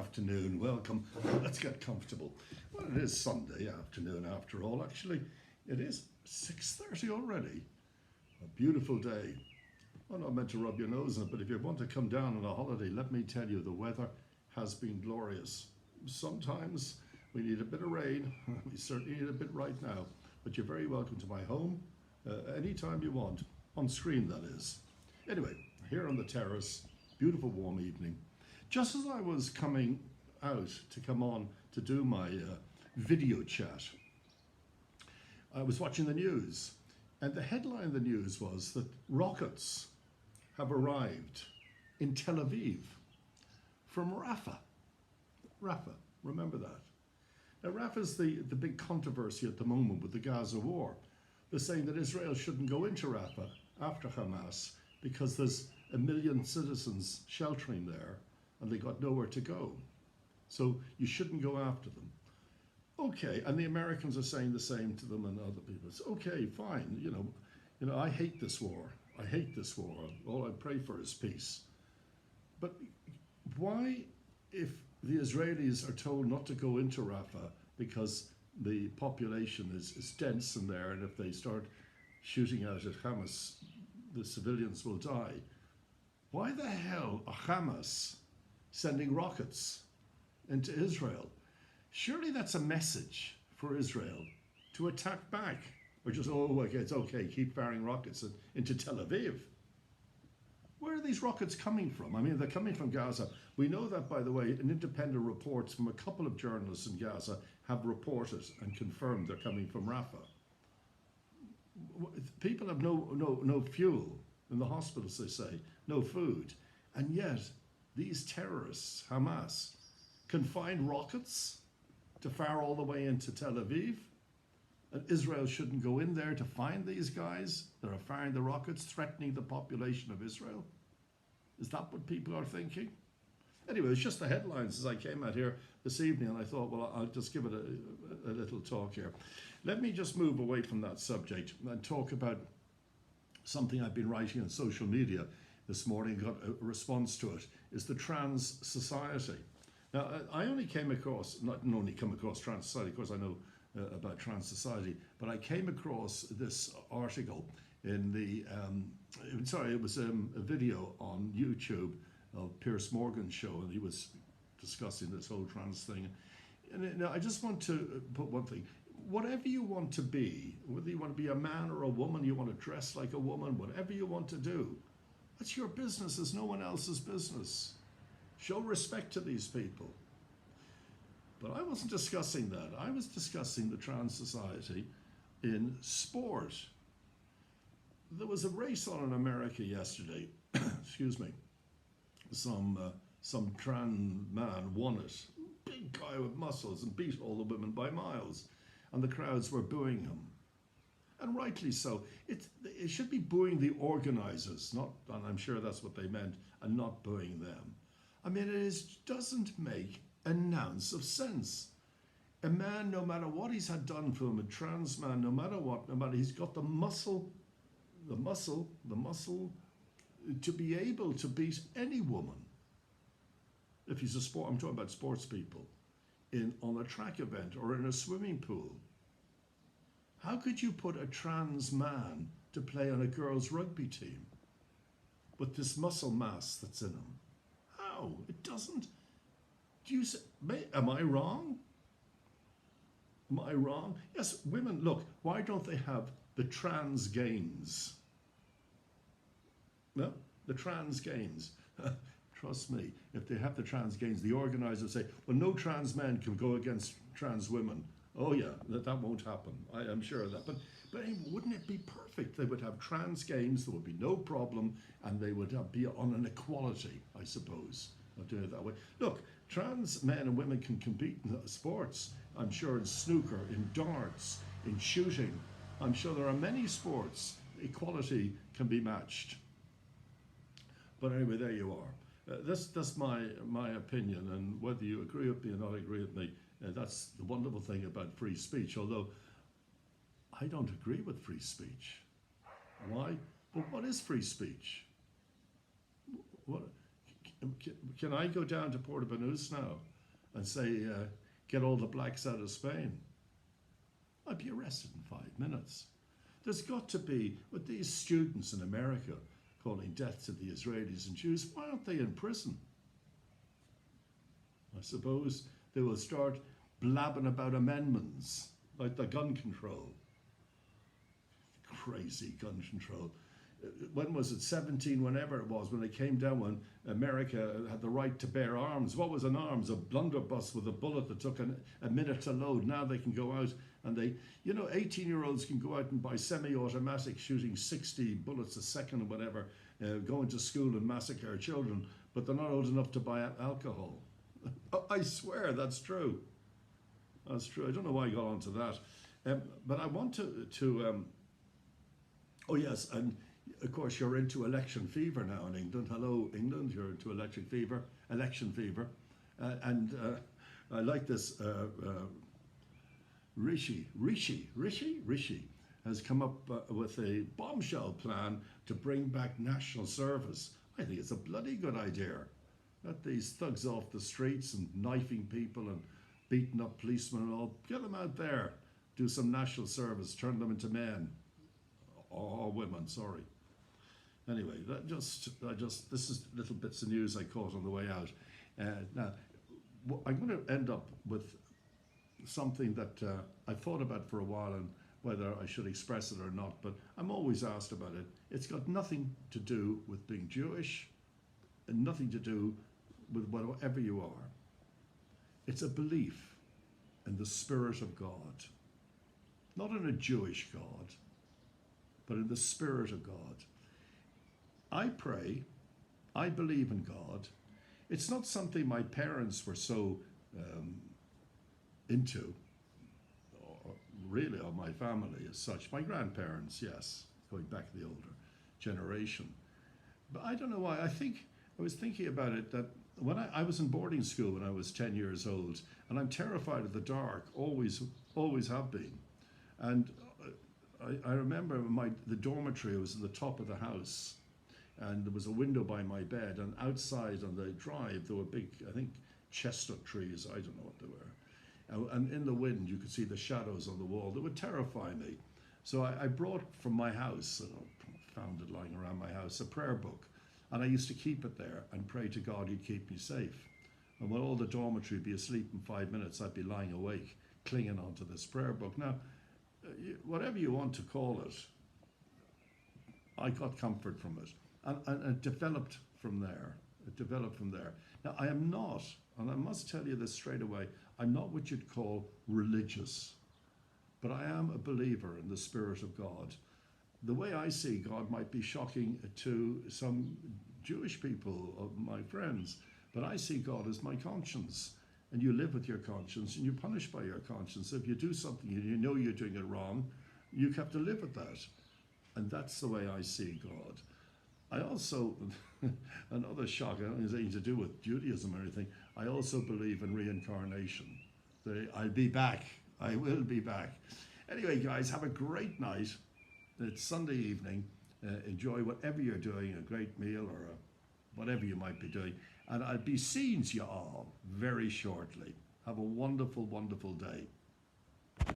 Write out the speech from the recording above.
Afternoon, welcome. Let's get comfortable. Well, it is Sunday afternoon after all. Actually, it is 6:30 already. A beautiful day. I'm not meant to rub your nose in it, but if you want to come down on a holiday, let me tell you, the weather has been glorious. Sometimes we need a bit of rain. We certainly need a bit right now. But you're very welcome to my home anytime you want. On screen, that is. Anyway, here on the terrace, beautiful warm evening. Just as I was coming out to come on to do my video chat, I was watching the news, and the headline of the news was that rockets have arrived in Tel Aviv from Rafah. Rafah, remember that. Now Rafah is the big controversy at the moment with the Gaza war. They're saying that Israel shouldn't go into Rafah after Hamas because there's 1 million citizens sheltering there and they got nowhere to go. So you shouldn't go after them. Okay, and the Americans are saying the same to them and other people. It's okay, fine, you know, I hate this war. I hate this war. All I pray for is peace. But why, if the Israelis are told not to go into Rafah because the population is dense in there, and if they start shooting out at Hamas, the civilians will die, why the hell are Hamas sending rockets into Israel? Surely that's a message for Israel to attack back, or just, oh, okay, it's okay, keep firing rockets into Tel Aviv. Where are these rockets coming from? I mean, they're coming from Gaza. We know that, by the way, in independent reports from a couple of journalists in Gaza have reported and confirmed they're coming from Rafah. People have no fuel in the hospitals, they say, no food. And yet, these terrorists, Hamas, can find rockets to fire all the way into Tel Aviv, and Israel shouldn't go in there to find these guys that are firing the rockets, threatening the population of Israel? Is that what people are thinking? Anyway, it's just the headlines as I came out here this evening, and I thought, well, I'll just give it a little talk here. Let me just move away from that subject and talk about something I've been writing on social media this morning, got a response to it, is the trans society. Now, I only came across, not only come across trans society, of course I know about trans society, but I came across this article in the, it was a video on YouTube of Piers Morgan's show, and he was discussing this whole trans thing. And now I just want to put one thing. Whatever you want to be, whether you want to be a man or a woman, you want to dress like a woman, whatever you want to do, that's your business. It's no one else's business. Show respect to these people. But I wasn't discussing that. I was discussing the trans society in sport. There was a race on in America yesterday. Excuse me. Some trans man won it. Big guy with muscles, and beat all the women by miles. And the crowds were booing him. And rightly so. It should be booing the organisers, not, and I'm sure that's what they meant, and not booing them. I mean, doesn't make an ounce of sense. A man, no matter what he's had done for him, a trans man, no matter what, no matter, he's got the muscle to be able to beat any woman. If he's I'm talking about sports people, on a track event or in a swimming pool. How could you put a trans man to play on a girls' rugby team with this muscle mass that's in him? How? It doesn't. Do you say, am I wrong? Am I wrong? Yes, women, look, why don't they have the trans games? No, the trans games. Trust me, if they have the trans games, the organisers say, well, no trans men can go against trans women. Oh yeah, that won't happen. I am sure of that. But wouldn't it be perfect? They would have trans games, there would be no problem, and they would be on an equality, I suppose. I'll do it that way. Look, trans men and women can compete in sports. I'm sure in snooker, in darts, in shooting. I'm sure there are many sports. Equality can be matched. But anyway, there you are. That's my opinion, and whether you agree with me or not agree with me, that's the wonderful thing about free speech, although I don't agree with free speech. Why? Well, what is free speech? What, can I go down to Porta Banús now and say, get all the blacks out of Spain, I'd be arrested in 5 minutes. There's got to be, with these students in America calling death to the Israelis and Jews, why aren't they in prison? I suppose they will start blabbing about amendments, like the gun control. Crazy gun control. When was it, 17, whenever it was, when it came down, when America had the right to bear arms. What was an arms? A blunderbuss with a bullet that took a minute to load. Now they can go out and 18-year-olds can go out and buy semi-automatic shooting 60 bullets a second or whatever, go into school and massacre children, but they're not old enough to buy alcohol. I swear that's true. That's true. I don't know why I got onto that. But I want to oh yes, and of course you're into election fever now in England. Hello, England, you're into election fever. And I like this, Rishi has come up with a bombshell plan to bring back national service. I think it's a bloody good idea. Let these thugs off the streets and knifing people and beating up policemen and all, get them out there, do some national service, turn them into men. Or women, sorry. Anyway, this is little bits of news I caught on the way out. Now, I'm going to end up with something that I thought about for a while and whether I should express it or not, but I'm always asked about it. It's got nothing to do with being Jewish and nothing to do with whatever you are. It's a belief in the Spirit of God, not in a Jewish God, but in the Spirit of God. I pray, I believe in God. It's not something my parents were so into, or really, or my family as such. My grandparents, yes, going back to the older generation. But I don't know why. I was thinking about it that when I was in boarding school when I was 10 years old, and I'm terrified of the dark, always have been. And I remember the dormitory was at the top of the house, and there was a window by my bed, and outside on the drive there were big, I think, chestnut trees, I don't know what they were. And in the wind you could see the shadows on the wall that would terrify me. So I brought from my house, and I found it lying around my house, a prayer book. And I used to keep it there and pray to God he'd keep me safe. And when all the dormitory would be asleep in 5 minutes, I'd be lying awake, clinging onto this prayer book. Now, whatever you want to call it, I got comfort from it. And it developed from there. Now, I am not, and I must tell you this straight away, I'm not what you'd call religious, but I am a believer in the Spirit of God. The way I see God might be shocking to some Jewish people, of my friends, but I see God as my conscience. And you live with your conscience and you're punished by your conscience. If you do something and you know you're doing it wrong, you have to live with that. And that's the way I see God. I also, another shock, I don't think it's anything to do with Judaism or anything, I also believe in reincarnation. I'll be back. I will be back. Anyway, guys, have a great night. It's Sunday evening. Enjoy whatever you're doing, a great meal or whatever you might be doing. And I'll be seeing you all very shortly. Have a wonderful, wonderful day.